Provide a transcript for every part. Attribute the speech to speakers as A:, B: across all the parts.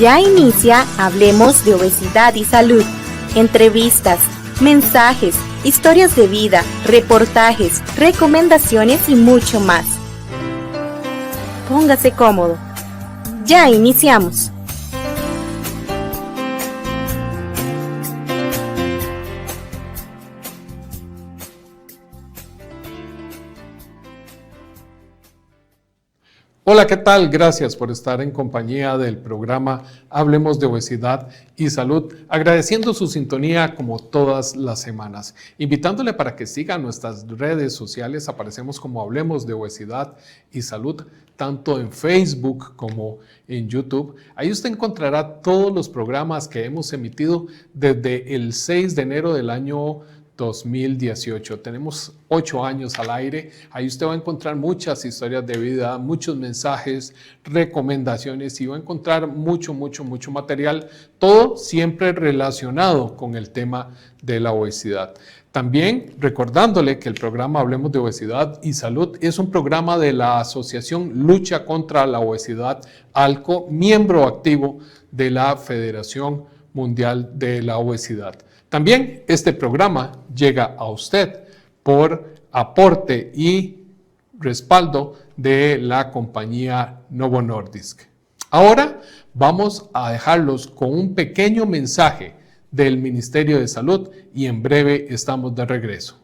A: Ya inicia Hablemos de Obesidad y Salud. Entrevistas, mensajes, historias de vida, reportajes, recomendaciones y mucho más. Póngase cómodo. Ya iniciamos.
B: Hola, ¿qué tal? Gracias por estar en compañía del programa Hablemos de Obesidad y Salud, agradeciendo su sintonía como todas las semanas. Invitándole para que siga nuestras redes sociales, aparecemos como Hablemos de Obesidad y Salud, tanto en Facebook como en YouTube. Ahí usted encontrará todos los programas que hemos emitido desde el 6 de enero del año 2018. Tenemos 8 años al aire. Ahí usted va a encontrar muchas historias de vida, muchos mensajes, recomendaciones y va a encontrar mucho material, todo siempre relacionado con el tema de la obesidad. También recordándole que el programa Hablemos de Obesidad y Salud es un programa de la Asociación Lucha contra la Obesidad, ALCO, miembro activo de la Federación Mundial de la Obesidad. También este programa llega a usted por aporte y respaldo de la compañía Novo Nordisk. Ahora vamos a dejarlos con un pequeño mensaje del Ministerio de Salud y en breve estamos de regreso.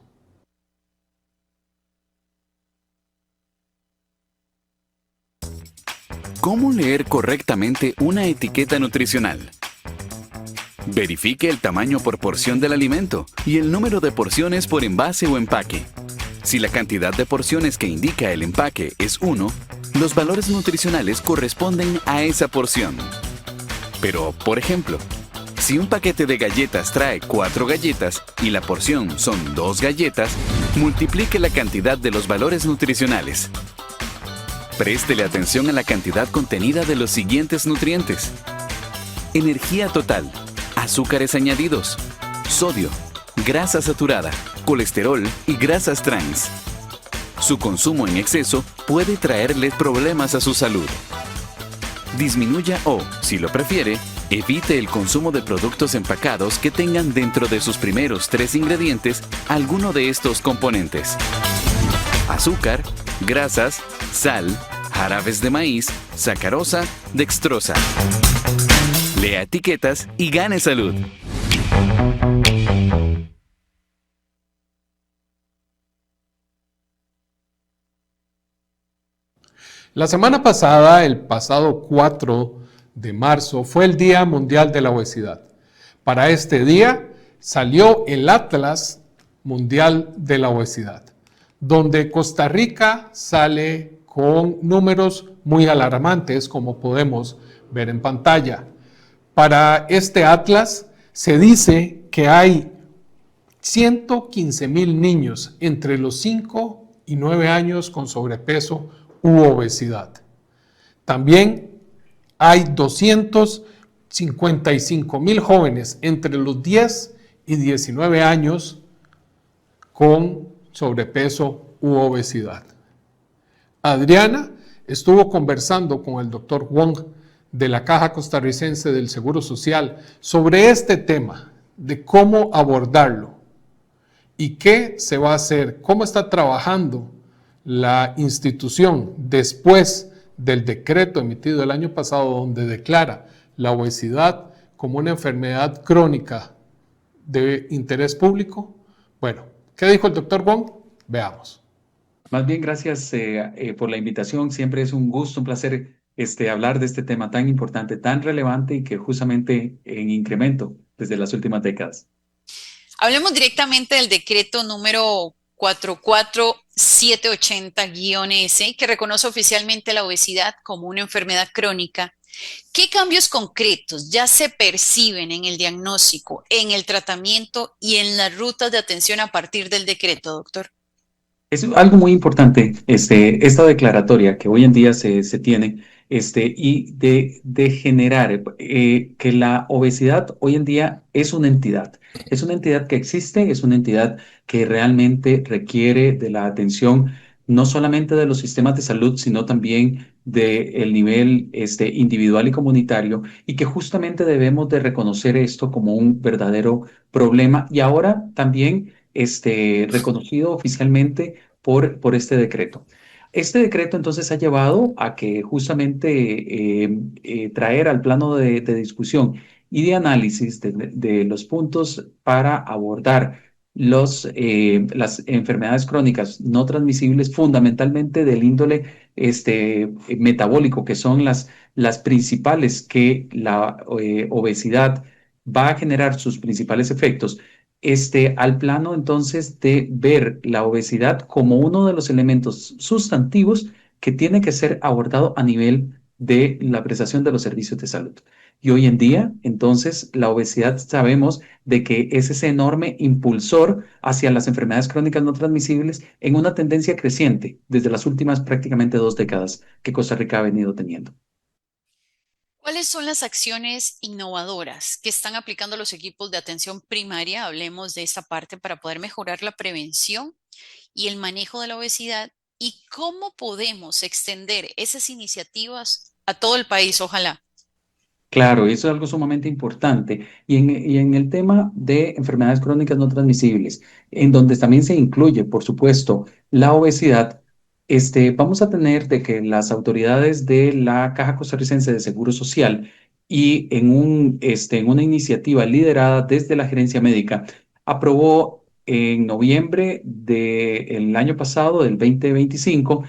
C: ¿Cómo leer correctamente una etiqueta nutricional? Verifique el tamaño por porción del alimento y el número de porciones por envase o empaque. Si la cantidad de porciones que indica el empaque es 1, los valores nutricionales corresponden a esa porción. Pero, por ejemplo, si un paquete de galletas trae 4 galletas y la porción son 2 galletas, multiplique la cantidad de los valores nutricionales. Préstele atención a la cantidad contenida de los siguientes nutrientes: energía total, azúcares añadidos, sodio, grasa saturada, colesterol y grasas trans. Su consumo en exceso puede traerle problemas a su salud. Disminuya o, si lo prefiere, evite el consumo de productos empacados que tengan dentro de sus primeros 3 ingredientes alguno de estos componentes: azúcar, grasas, sal, jarabes de maíz, sacarosa, dextrosa. Lea etiquetas y gane salud.
B: La semana pasada, el pasado 4 de marzo, fue el Día Mundial de la Obesidad. Para este día salió el Atlas Mundial de la Obesidad, donde Costa Rica sale con números muy alarmantes, como podemos ver en pantalla. Para este atlas se dice que hay 115,000 niños entre los 5 y 9 años con sobrepeso u obesidad. También hay 255,000 jóvenes entre los 10 y 19 años con sobrepeso u obesidad. Adriana estuvo conversando con el Dr. Wong de la Caja Costarricense del Seguro Social sobre este tema, de cómo abordarlo y qué se va a hacer, cómo está trabajando la institución después del decreto emitido el año pasado donde declara la obesidad como una enfermedad crónica de interés público. Bueno, ¿qué dijo el doctor Wong? Veamos.
D: Más bien, gracias por la invitación. Siempre es un gusto, un placer hablar de este tema tan importante, tan relevante y que justamente en incremento desde las últimas décadas.
E: Hablemos directamente del decreto número 44780-S, que reconoce oficialmente la obesidad como una enfermedad crónica. ¿Qué cambios concretos ya se perciben en el diagnóstico, en el tratamiento y en las rutas de atención a partir del decreto, doctor?
D: Es algo muy importante, esta declaratoria que hoy en día se tiene, y de generar que la obesidad hoy en día es una entidad que existe, es una entidad que realmente requiere de la atención no solamente de los sistemas de salud, sino también del nivel individual y comunitario, y que justamente debemos de reconocer esto como un verdadero problema y ahora también reconocido oficialmente por este decreto. Este decreto entonces ha llevado a que justamente traer al plano de discusión y de análisis de los puntos para abordar las enfermedades crónicas no transmisibles, fundamentalmente del índole metabólico, que son las principales que la obesidad va a generar sus principales efectos, al plano entonces de ver la obesidad como uno de los elementos sustantivos que tiene que ser abordado a nivel de la prestación de los servicios de salud. Y hoy en día, entonces, la obesidad sabemos de que es ese enorme impulsor hacia las enfermedades crónicas no transmisibles en una tendencia creciente desde las últimas prácticamente 2 décadas que Costa Rica ha venido teniendo.
E: ¿Cuáles son las acciones innovadoras que están aplicando los equipos de atención primaria? Hablemos de esta parte para poder mejorar la prevención y el manejo de la obesidad y cómo podemos extender esas iniciativas a todo el país, ojalá.
D: Claro, eso es algo sumamente importante. Y en el tema de enfermedades crónicas no transmisibles, en donde también se incluye, por supuesto, la obesidad, vamos a tener de que las autoridades de la Caja Costarricense de Seguro Social y en una iniciativa liderada desde la gerencia médica, aprobó en noviembre del año pasado, del 2025,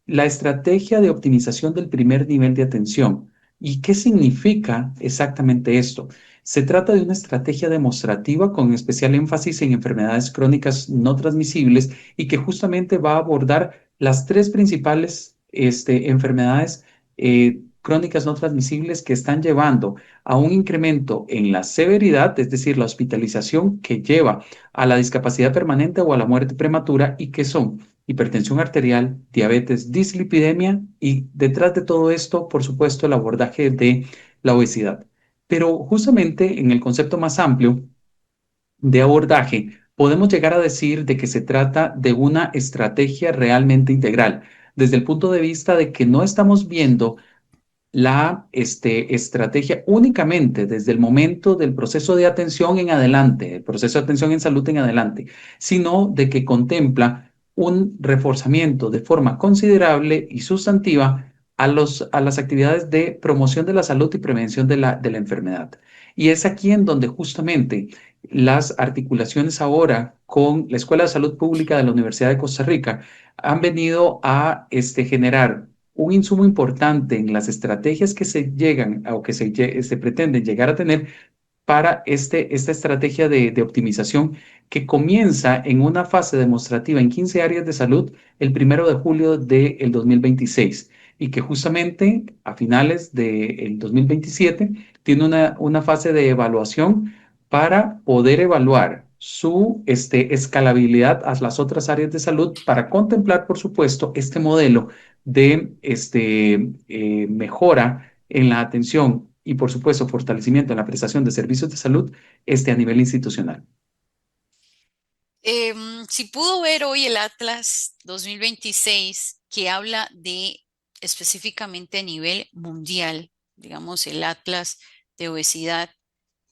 D: la estrategia de optimización del primer nivel de atención. ¿Y qué significa exactamente esto? Se trata de una estrategia demostrativa con especial énfasis en enfermedades crónicas no transmisibles y que justamente va a abordar las tres principales enfermedades crónicas no transmisibles que están llevando a un incremento en la severidad, es decir, la hospitalización que lleva a la discapacidad permanente o a la muerte prematura y que son hipertensión arterial, diabetes, dislipidemia y detrás de todo esto, por supuesto, el abordaje de la obesidad. Pero justamente en el concepto más amplio de abordaje, podemos llegar a decir de que se trata de una estrategia realmente integral, desde el punto de vista de que no estamos viendo la estrategia únicamente desde el momento del proceso de atención en adelante, el proceso de atención en salud en adelante, sino de que contempla un reforzamiento de forma considerable y sustantiva a las actividades de promoción de la salud y prevención de la enfermedad. Y es aquí en donde justamente las articulaciones ahora con la Escuela de Salud Pública de la Universidad de Costa Rica han venido a generar un insumo importante en las estrategias que se llegan o que se pretenden llegar a tener para esta estrategia de optimización que comienza en una fase demostrativa en 15 áreas de salud el 1 de julio del 2026 y que justamente a finales del 2027 tiene una fase de evaluación para poder evaluar su escalabilidad a las otras áreas de salud para contemplar, por supuesto, este modelo de mejora en la atención y, por supuesto, fortalecimiento en la prestación de servicios de salud a nivel institucional.
E: Si pudo ver hoy el Atlas 2026 que habla de específicamente a nivel mundial, digamos el Atlas de obesidad,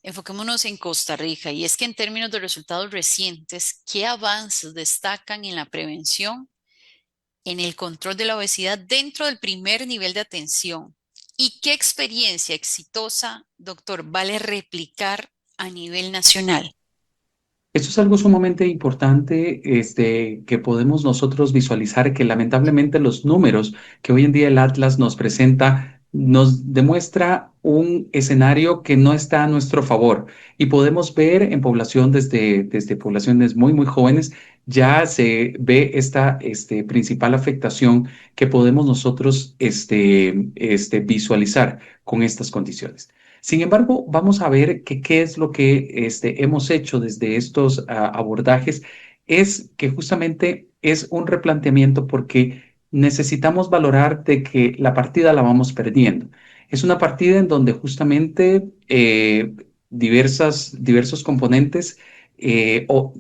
E: enfoquémonos en Costa Rica y es que en términos de resultados recientes, ¿qué avances destacan en la prevención, en el control de la obesidad dentro del primer nivel de atención? ¿Y qué experiencia exitosa, doctor, vale replicar a nivel nacional?
D: Esto es algo sumamente importante, que podemos nosotros visualizar que lamentablemente los números que hoy en día el Atlas nos presenta nos demuestra un escenario que no está a nuestro favor y podemos ver en población desde poblaciones muy, muy jóvenes, ya se ve esta principal afectación que podemos nosotros visualizar con estas condiciones. Sin embargo, vamos a ver que qué es lo que hemos hecho desde estos abordajes, es que justamente es un replanteamiento porque necesitamos valorar de que la partida la vamos perdiendo. Es una partida en donde justamente diversos componentes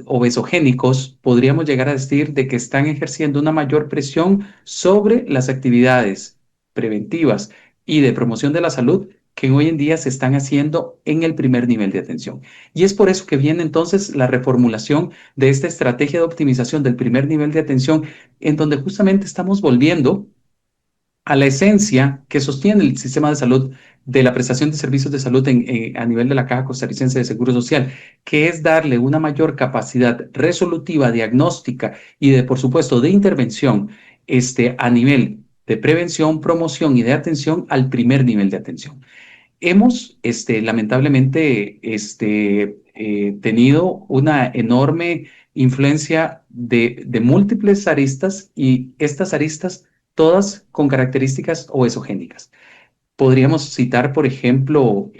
D: obesogénicos, podríamos llegar a decir de que están ejerciendo una mayor presión sobre las actividades preventivas y de promoción de la salud que hoy en día se están haciendo en el primer nivel de atención. Y es por eso que viene entonces la reformulación de esta estrategia de optimización del primer nivel de atención, en donde justamente estamos volviendo a la esencia que sostiene el sistema de salud de la prestación de servicios de salud a nivel de la Caja Costarricense de Seguro Social, que es darle una mayor capacidad resolutiva, diagnóstica y de, por supuesto, de intervención a nivel de prevención, promoción y de atención al primer nivel de atención. Hemos, lamentablemente, tenido una enorme influencia de múltiples aristas y estas aristas todas con características obesogénicas. Podríamos citar, por ejemplo,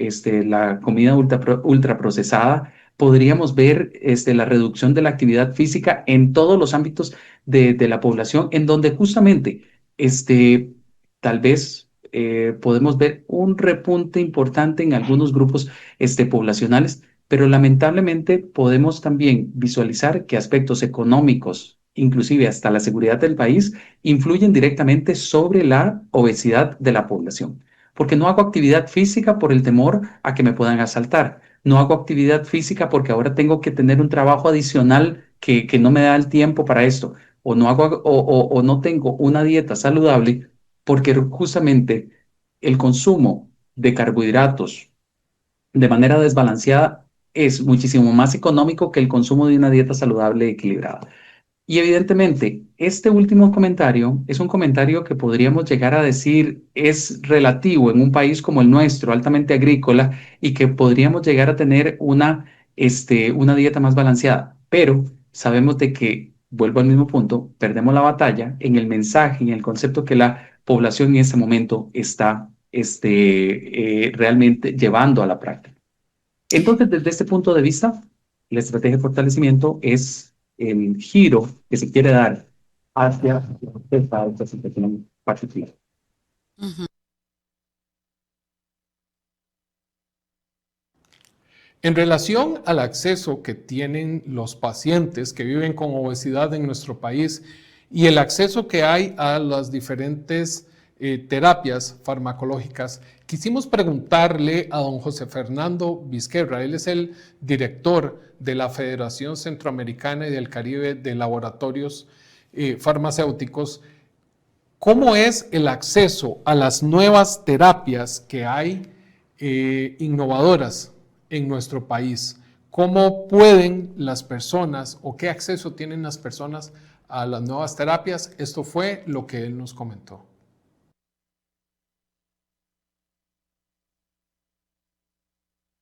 D: la comida ultraprocesada. Podríamos ver la reducción de la actividad física en todos los ámbitos de la población, en donde justamente tal vez podemos ver un repunte importante en algunos grupos poblacionales, pero lamentablemente podemos también visualizar que aspectos económicos, inclusive hasta la seguridad del país, influyen directamente sobre la obesidad de la población. Porque no hago actividad física por el temor a que me puedan asaltar. No hago actividad física porque ahora tengo que tener un trabajo adicional que no me da el tiempo para esto. O no hago, o no tengo una dieta saludable porque justamente el consumo de carbohidratos de manera desbalanceada es muchísimo más económico que el consumo de una dieta saludable y equilibrada. Y evidentemente, este último comentario es un comentario que podríamos llegar a decir es relativo en un país como el nuestro, altamente agrícola, y que podríamos llegar a tener una dieta más balanceada. Pero sabemos de que, vuelvo al mismo punto, perdemos la batalla en el mensaje, en el concepto que la población en este momento está realmente llevando a la práctica. Entonces, desde este punto de vista, la estrategia de fortalecimiento es el giro que se quiere dar hacia esta situación particular.
E: Ujú.
B: En relación al acceso que tienen los pacientes que viven con obesidad en nuestro país y el acceso que hay a las diferentes terapias farmacológicas, quisimos preguntarle a don José Fernando Vizquerra. Él es el director de la Federación Centroamericana y del Caribe de Laboratorios Farmacéuticos. ¿Cómo es el acceso a las nuevas terapias que hay innovadoras en nuestro país? ¿Cómo pueden las personas o qué acceso tienen las personas a las nuevas terapias? Esto fue lo que él nos comentó.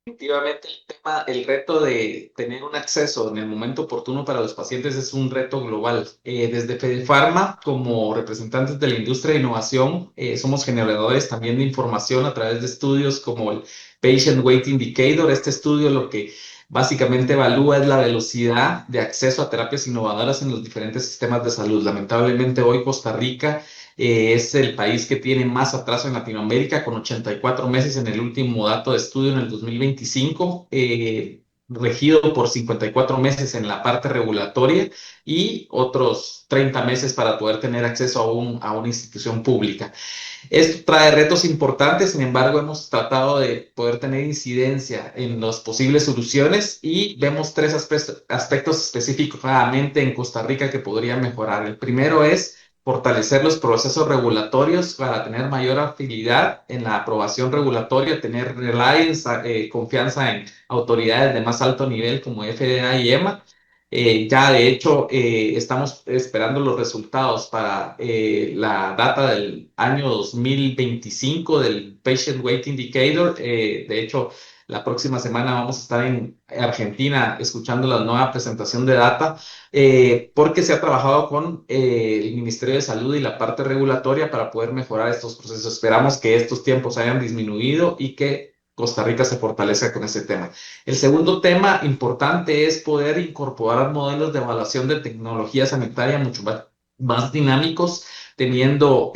F: Definitivamente el reto de tener un acceso en el momento oportuno para los pacientes es un reto global. Desde FedePharma, como representantes de la industria de innovación, somos generadores también de información a través de estudios como el Patient Weight Indicator. Este estudio lo que básicamente evalúa es la velocidad de acceso a terapias innovadoras en los diferentes sistemas de salud. Lamentablemente hoy Costa Rica es el país que tiene más atraso en Latinoamérica, con 84 meses en el último dato de estudio en el 2025, regido por 54 meses en la parte regulatoria y otros 30 meses para poder tener acceso a una institución pública. Esto trae retos importantes, sin embargo, hemos tratado de poder tener incidencia en las posibles soluciones y vemos tres aspectos específicamente en Costa Rica que podrían mejorar. El primero es fortalecer los procesos regulatorios para tener mayor agilidad en la aprobación regulatoria, tener reliance, confianza en autoridades de más alto nivel como FDA y EMA. Ya de hecho estamos esperando los resultados para la data del año 2025 del Patient Weight Indicator. De hecho, la próxima semana vamos a estar en Argentina escuchando la nueva presentación de data porque se ha trabajado con el Ministerio de Salud y la parte regulatoria para poder mejorar estos procesos. Esperamos que estos tiempos hayan disminuido y que Costa Rica se fortalezca con ese tema. El segundo tema importante es poder incorporar modelos de evaluación de tecnología sanitaria mucho más dinámicos, teniendo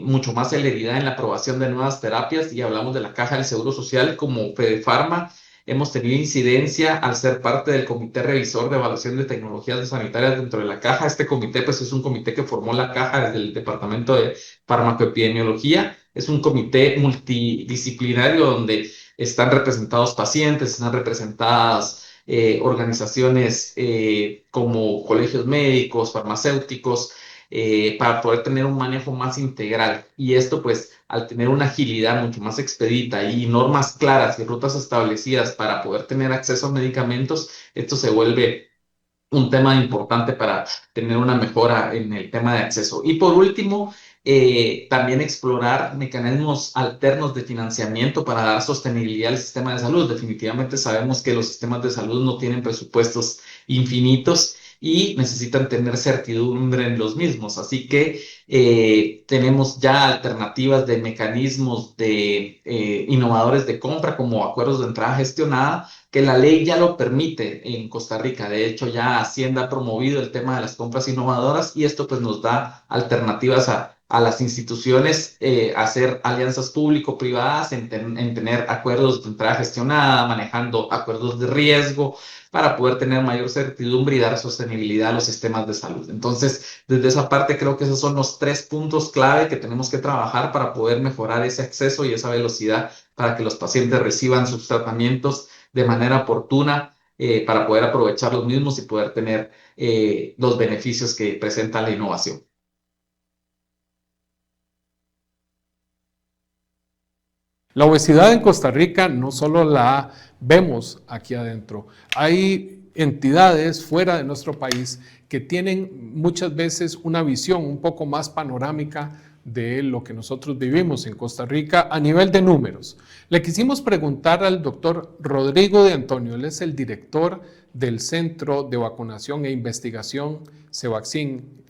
F: mucho más celeridad en la aprobación de nuevas terapias, y hablamos de la Caja del Seguro Social como FedePharma. hemos tenido incidencia al ser parte del Comité Revisor de Evaluación de Tecnologías Sanitarias dentro de la Caja. Este comité pues es un comité que formó la Caja desde el Departamento de Farmacoepidemiología. Es un comité multidisciplinario donde están representados pacientes, están representadas organizaciones como colegios médicos, farmacéuticos, para poder tener un manejo más integral. Y esto, pues, al tener una agilidad mucho más expedita y normas claras y rutas establecidas para poder tener acceso a medicamentos, esto se vuelve un tema importante para tener una mejora en el tema de acceso. Y por último, también explorar mecanismos alternos de financiamiento para dar sostenibilidad al sistema de salud. Definitivamente sabemos que los sistemas de salud no tienen presupuestos infinitos y necesitan tener certidumbre en los mismos. Así que tenemos ya alternativas de mecanismos de innovadores de compra como acuerdos de entrada gestionada, que la ley ya lo permite en Costa Rica. De hecho, ya Hacienda ha promovido el tema de las compras innovadoras y esto pues nos da alternativas a las instituciones, hacer alianzas público-privadas, en tener acuerdos de entrada gestionada, manejando acuerdos de riesgo, para poder tener mayor certidumbre y dar sostenibilidad a los sistemas de salud. Entonces, desde esa parte creo que esos son los 3 puntos clave que tenemos que trabajar para poder mejorar ese acceso y esa velocidad para que los pacientes reciban sus tratamientos de manera oportuna, para poder aprovechar los mismos y poder tener los beneficios que presenta la innovación.
B: La obesidad en Costa Rica no solo la vemos aquí adentro, hay entidades fuera de nuestro país que tienen muchas veces una visión un poco más panorámica de lo que nosotros vivimos en Costa Rica a nivel de números. Le quisimos preguntar al doctor Rodrigo de Antonio, él es el director del Centro de Vacunación e Investigación Cevaccin,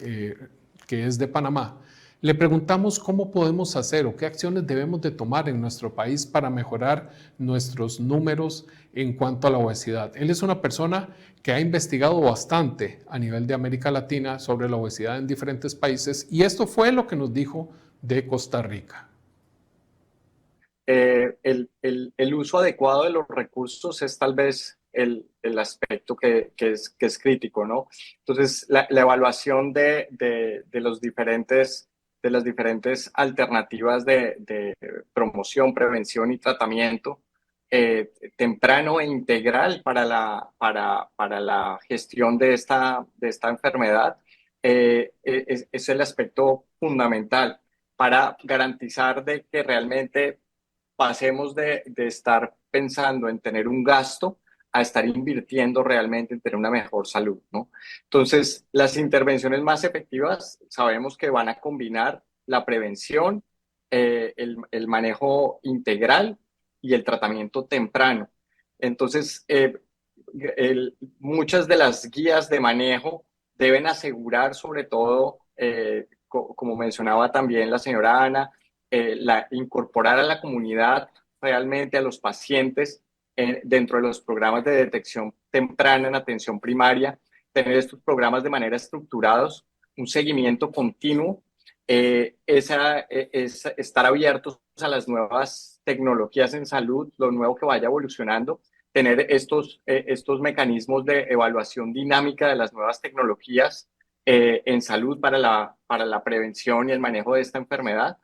B: que es de Panamá. Le preguntamos cómo podemos hacer o qué acciones debemos de tomar en nuestro país para mejorar nuestros números en cuanto a la obesidad. Él es una persona que ha investigado bastante a nivel de América Latina sobre la obesidad en diferentes países y esto fue lo que nos dijo de Costa Rica.
G: El uso adecuado de los recursos es tal vez el aspecto que es crítico, ¿no? Entonces, la evaluación de las diferentes alternativas de promoción, prevención y tratamiento temprano e integral para la gestión de esta enfermedad es el aspecto fundamental para garantizar de que realmente pasemos de estar pensando en tener un gasto a estar invirtiendo realmente en tener una mejor salud, ¿no? Entonces, las intervenciones más efectivas sabemos que van a combinar la prevención, el manejo integral y el tratamiento temprano. Entonces, muchas de las guías de manejo deben asegurar, sobre todo, como mencionaba también la señora Ana, incorporar a la comunidad realmente a los pacientes dentro de los programas de detección temprana en atención primaria, tener estos programas de manera estructurados, un seguimiento continuo, estar abiertos a las nuevas tecnologías en salud, lo nuevo que vaya evolucionando, tener estos mecanismos de evaluación dinámica de las nuevas tecnologías en salud para la prevención y el manejo de esta enfermedad,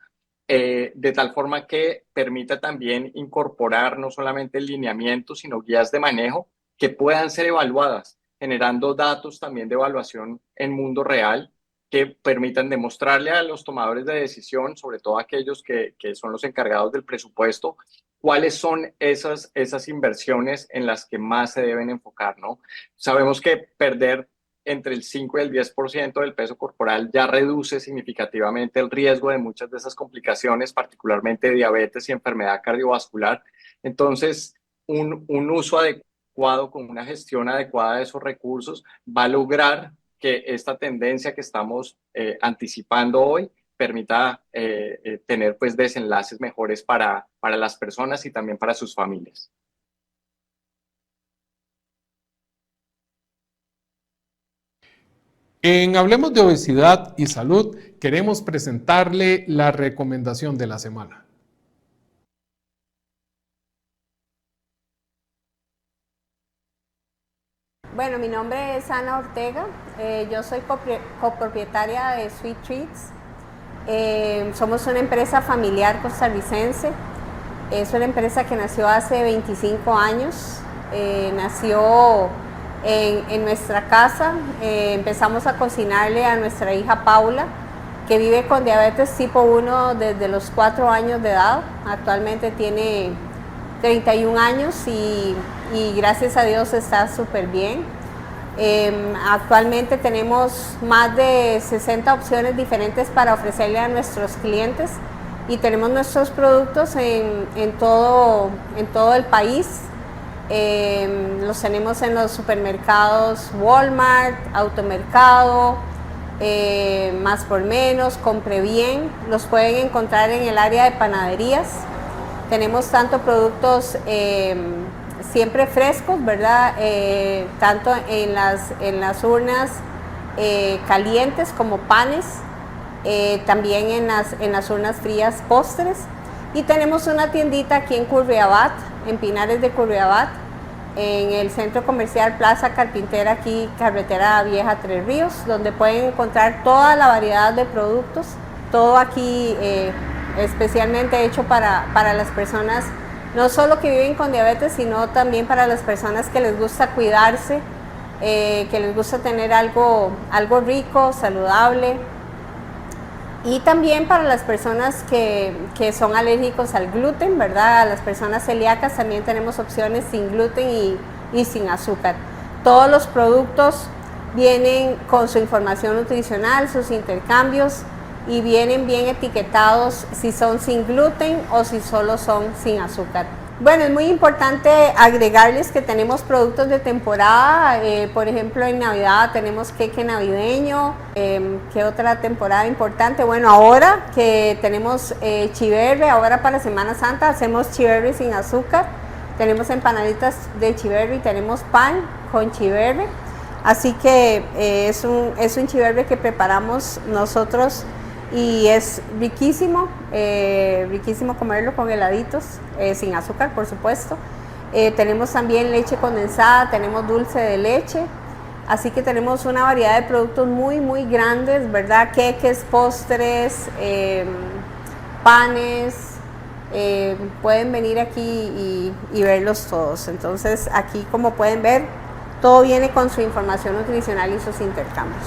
G: de tal forma que permita también incorporar no solamente lineamientos, sino guías de manejo que puedan ser evaluadas, generando datos también de evaluación en mundo real que permitan demostrarle a los tomadores de decisión, sobre todo aquellos que son los encargados del presupuesto, cuáles son esas inversiones en las que más se deben enfocar, ¿no? Sabemos que perder entre el 5 y el 10% del peso corporal ya reduce significativamente el riesgo de muchas de esas complicaciones, particularmente diabetes y enfermedad cardiovascular. Entonces, un uso adecuado con una gestión adecuada de esos recursos va a lograr que esta tendencia que estamos anticipando hoy permita tener pues desenlaces mejores para las personas y también para sus familias.
B: En Hablemos de Obesidad y Salud, queremos presentarle la recomendación de la semana.
H: Bueno, mi nombre es Ana Ortega, yo soy copropietaria de Sweet Treats. Somos una empresa familiar costarricense, es una empresa que nació hace 25 años, nació en nuestra casa, empezamos a cocinarle a nuestra hija Paula, que vive con diabetes tipo 1 desde los 4 años de edad, actualmente tiene 31 años y gracias a Dios está súper bien. Actualmente tenemos más de 60 opciones diferentes para ofrecerle a nuestros clientes y tenemos nuestros productos en todo el país. Los tenemos en los supermercados Walmart, Automercado, Más por Menos, Compre Bien. Los pueden encontrar en el área de panaderías. Tenemos tanto productos siempre frescos, ¿verdad? Tanto en las urnas calientes como panes, también en las urnas frías postres. Y tenemos una tiendita aquí en Curriabat, en Pinares de Curriabat, en el centro comercial Plaza Carpintera, aquí Carretera Vieja Tres Ríos, donde pueden encontrar toda la variedad de productos, todo aquí especialmente hecho para las personas, no solo que viven con diabetes, sino también para las personas que les gusta cuidarse, que les gusta tener algo rico, saludable. Y también para las personas que son alérgicos al gluten, ¿verdad? A las personas celíacas también tenemos opciones sin gluten y sin azúcar. Todos los productos vienen con su información nutricional, sus intercambios, y vienen bien etiquetados si son sin gluten o si solo son sin azúcar. Bueno, es muy importante agregarles que tenemos productos de temporada, por ejemplo en Navidad tenemos queque navideño. ¿Qué otra temporada importante? Bueno, ahora que tenemos chiverre, ahora para Semana Santa hacemos chiverre sin azúcar, tenemos empanaditas de chiverre y tenemos pan con chiverre, así que es un chiverre que preparamos nosotros y es riquísimo, riquísimo comerlo con heladitos, sin azúcar por supuesto. Tenemos también leche condensada, tenemos dulce de leche, así que tenemos una variedad de productos muy grandes, ¿verdad? Queques, postres, panes, pueden venir aquí y verlos todos. Entonces aquí, como pueden ver, todo viene con su información nutricional y sus intercambios.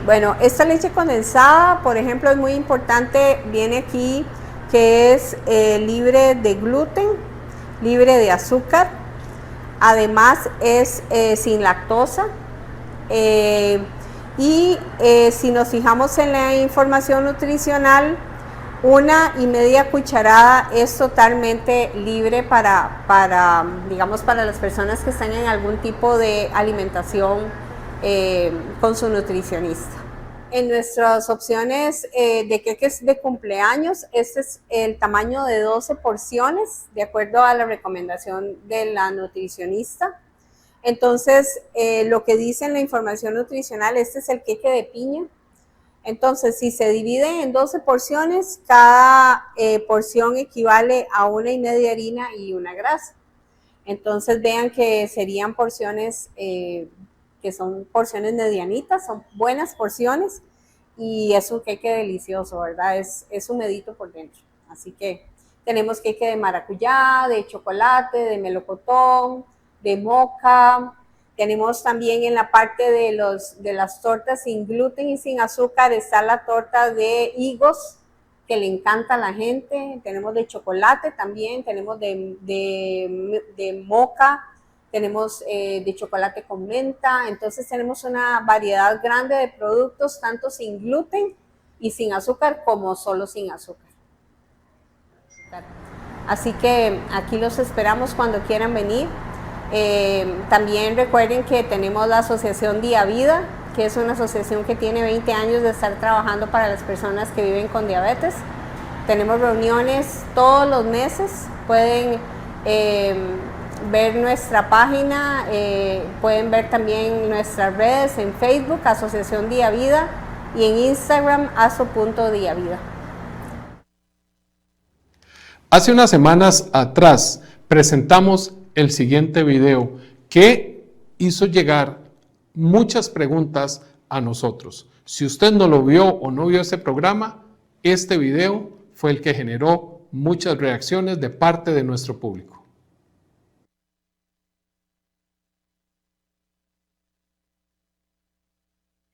H: Bueno, esta leche condensada, por ejemplo, es muy importante, viene aquí que es libre de gluten, libre de azúcar, además es sin lactosa, y si nos fijamos en la información nutricional, 1,5 cucharadas es totalmente libre digamos, para las personas que están en algún tipo de alimentación con su nutricionista. En nuestras opciones de queques de cumpleaños, este es el tamaño de 12 porciones, de acuerdo a la recomendación de la nutricionista. Entonces, lo que dice en la información nutricional, este es el queque de piña. Entonces, si se divide en 12 porciones, cada porción equivale a 1,5 harina y 1 grasa. Entonces, vean que serían porciones que son porciones medianitas, son buenas porciones y es un queque delicioso, ¿verdad? Es humedito por dentro. Así que tenemos queque de maracuyá, de chocolate, de melocotón, de moca. Tenemos también en la parte de las tortas sin gluten y sin azúcar, está la torta de higos, que le encanta a la gente. Tenemos de chocolate también, tenemos de moca, tenemos de chocolate con menta. Entonces tenemos una variedad grande de productos, tanto sin gluten y sin azúcar como solo sin azúcar. Así que aquí los esperamos cuando quieran venir. También recuerden que tenemos la asociación Día Vida, que es una asociación que tiene 20 años de estar trabajando para las personas que viven con diabetes. Tenemos reuniones todos los meses, pueden ver nuestra página, pueden ver también nuestras redes en Facebook, Asociación Día Vida, y en Instagram, aso.diavida.
B: Hace unas semanas atrás presentamos el siguiente video que hizo llegar muchas preguntas a nosotros. Si usted no lo vio o no vio ese programa, este video fue el que generó muchas reacciones de parte de nuestro público.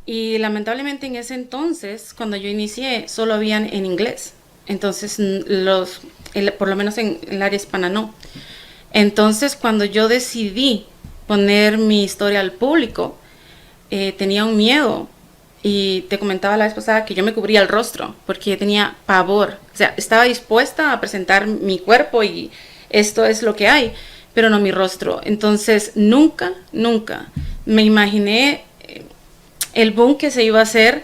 I: Y lamentablemente en ese entonces, cuando yo inicié, solo habían en inglés. Entonces, por lo menos en el área hispana no. Entonces, cuando yo decidí poner mi historia al público, tenía un miedo. Y te comentaba la vez pasada que yo me cubría el rostro porque yo tenía pavor. O sea, estaba dispuesta a presentar mi cuerpo y esto es lo que hay, pero no mi rostro. Entonces, nunca me imaginé el boom que se iba a hacer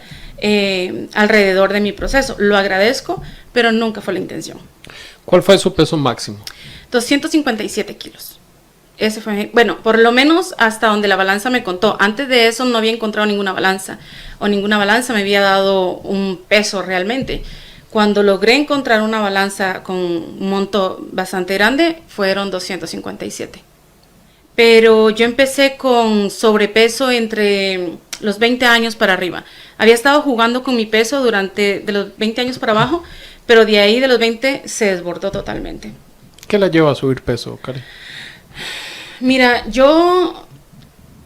I: alrededor de mi proceso. Lo agradezco, pero nunca fue la intención.
B: ¿Cuál fue su peso máximo?
I: 257 kilos. Ese fue, bueno, por lo menos hasta donde la balanza me contó. Antes de eso no había encontrado ninguna balanza, o ninguna balanza me había dado un peso realmente. Cuando logré encontrar una balanza con un monto bastante grande, fueron 257. Pero yo empecé con sobrepeso entre los 20 años para arriba. Había estado jugando con mi peso de los 20 años para abajo, pero de ahí de los 20 se desbordó totalmente.
B: ¿Qué la lleva a subir peso, Kari?
I: Mira, yo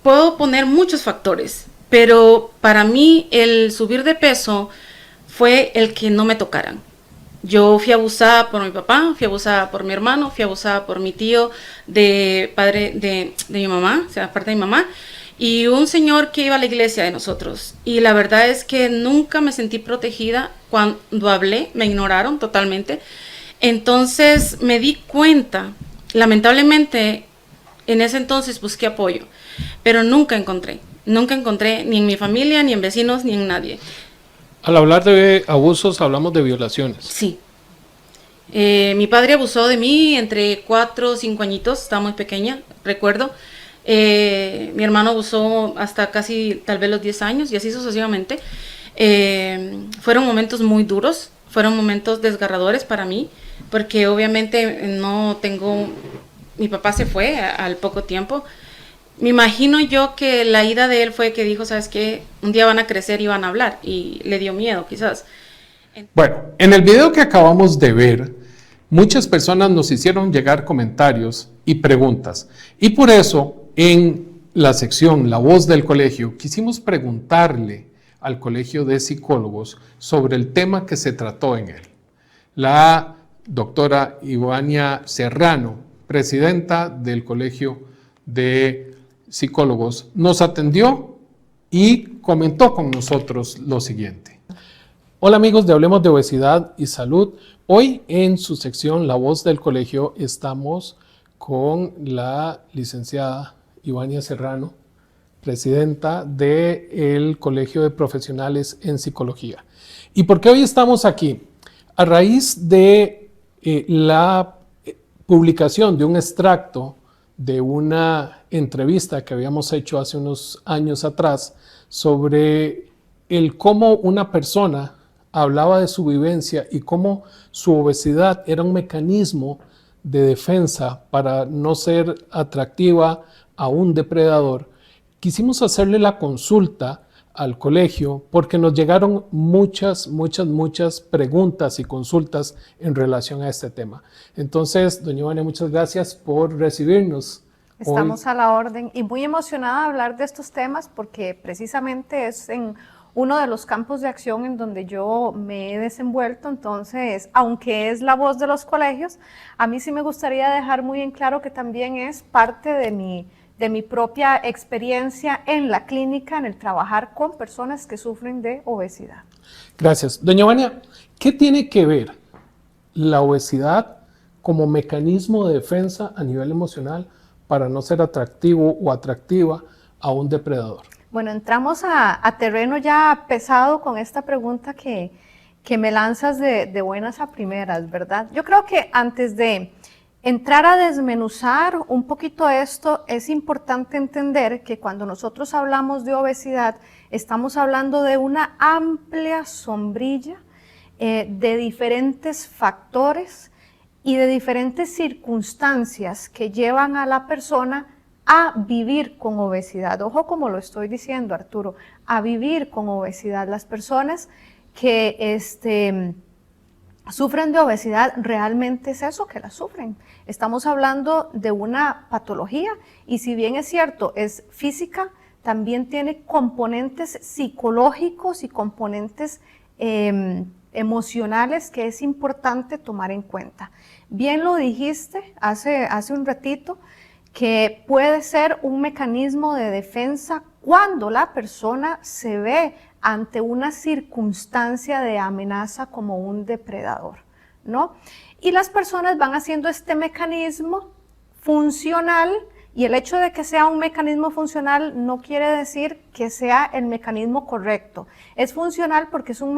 I: puedo poner muchos factores, pero para mí el subir de peso fue el que no me tocaran. Yo fui abusada por mi papá, fui abusada por mi hermano, fui abusada por mi tío de padre de mi mamá, o sea, parte de mi mamá, y un señor que iba a la iglesia de nosotros. Y la verdad es que nunca me sentí protegida. Cuando hablé, me ignoraron totalmente. Entonces me di cuenta, lamentablemente, en ese entonces busqué apoyo, pero nunca encontré ni en mi familia, ni en vecinos, ni en nadie.
B: Al hablar de abusos, hablamos de violaciones.
I: Sí. Mi padre abusó de mí entre 4 o 5 añitos, estaba muy pequeña, recuerdo. Mi hermano abusó hasta casi tal vez los 10 años y así sucesivamente. Fueron momentos muy duros, fueron momentos desgarradores para mí, porque obviamente mi papá se fue al poco tiempo. Me imagino yo que la ida de él fue que dijo, ¿sabes qué? Un día van a crecer y van a hablar, y le dio miedo quizás.
B: Bueno, en el video que acabamos de ver, muchas personas nos hicieron llegar comentarios y preguntas, y por eso en la sección La Voz del Colegio quisimos preguntarle al Colegio de Psicólogos sobre el tema que se trató en él. La doctora Ivania Serrano, presidenta del Colegio de Psicólogos, nos atendió y comentó con nosotros lo siguiente. Hola amigos de Hablemos de Obesidad y Salud. Hoy en su sección La Voz del Colegio estamos con la licenciada Ivania Serrano, presidenta del Colegio de Profesionales en Psicología. ¿Y por qué hoy estamos aquí? A raíz de la publicación de un extracto de una entrevista que habíamos hecho hace unos años atrás sobre el cómo una persona hablaba de su vivencia y cómo su obesidad era un mecanismo de defensa para no ser atractiva a un depredador. Quisimos hacerle la consulta al colegio porque nos llegaron muchas preguntas y consultas en relación a este tema. Entonces, doña Ivania, muchas gracias por recibirnos.
J: Estamos a la orden y muy emocionada de hablar de estos temas porque precisamente es en uno de los campos de acción en donde yo me he desenvuelto. Entonces, aunque es la voz de los colegios, a mí sí me gustaría dejar muy en claro que también es parte de mi propia experiencia en la clínica, en el trabajar con personas que sufren de obesidad.
B: Gracias. Doña Ivania, ¿qué tiene que ver la obesidad como mecanismo de defensa a nivel emocional para no ser atractivo o atractiva a un depredador?
J: Bueno, entramos a terreno ya pesado con esta pregunta que me lanzas de buenas a primeras, ¿verdad? Yo creo que antes de entrar a desmenuzar un poquito esto, es importante entender que cuando nosotros hablamos de obesidad, estamos hablando de una amplia sombrilla de diferentes factores y de diferentes circunstancias que llevan a la persona a vivir con obesidad. Ojo como lo estoy diciendo, Arturo, a vivir con obesidad. Las personas que sufren de obesidad realmente es eso, que la sufren. Estamos hablando de una patología y si bien es cierto, es física, también tiene componentes psicológicos y componentes emocionales que es importante tomar en cuenta. Bien lo dijiste hace un ratito, que puede ser un mecanismo de defensa cuando la persona se ve ante una circunstancia de amenaza como un depredador, ¿no? Y las personas van haciendo este mecanismo funcional, y el hecho de que sea un mecanismo funcional no quiere decir que sea el mecanismo correcto. Es funcional porque es un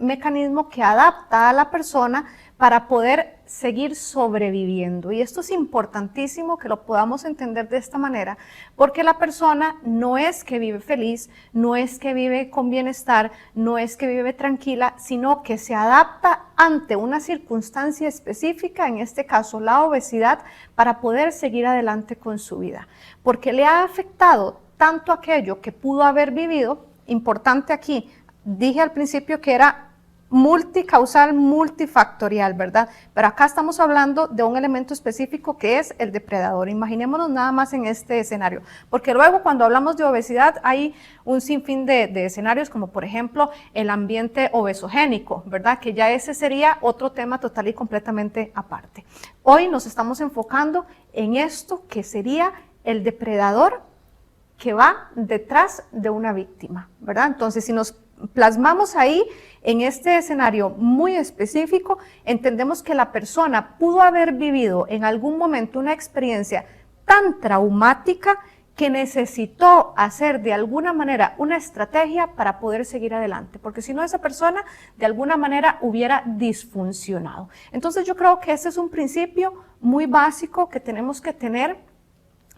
J: mecanismo que adapta a la persona para poder seguir sobreviviendo. Y esto es importantísimo que lo podamos entender de esta manera, porque la persona no es que vive feliz, no es que vive con bienestar, no es que vive tranquila, sino que se adapta ante una circunstancia específica, en este caso la obesidad, para poder seguir adelante con su vida. Porque le ha afectado tanto aquello que pudo haber vivido. Importante aquí, dije al principio que era multicausal, multifactorial, ¿verdad? Pero acá estamos hablando de un elemento específico que es el depredador. Imaginémonos nada más en este escenario, porque luego cuando hablamos de obesidad hay un sinfín de escenarios, como por ejemplo el ambiente obesogénico, ¿verdad? Que ya ese sería otro tema total y completamente aparte. Hoy nos estamos enfocando en esto que sería el depredador que va detrás de una víctima, ¿verdad? Entonces, si nos plasmamos ahí en este escenario muy específico, entendemos que la persona pudo haber vivido en algún momento una experiencia tan traumática que necesitó hacer de alguna manera una estrategia para poder seguir adelante, porque si no, esa persona de alguna manera hubiera disfuncionado. Entonces yo creo que ese es un principio muy básico que tenemos que tener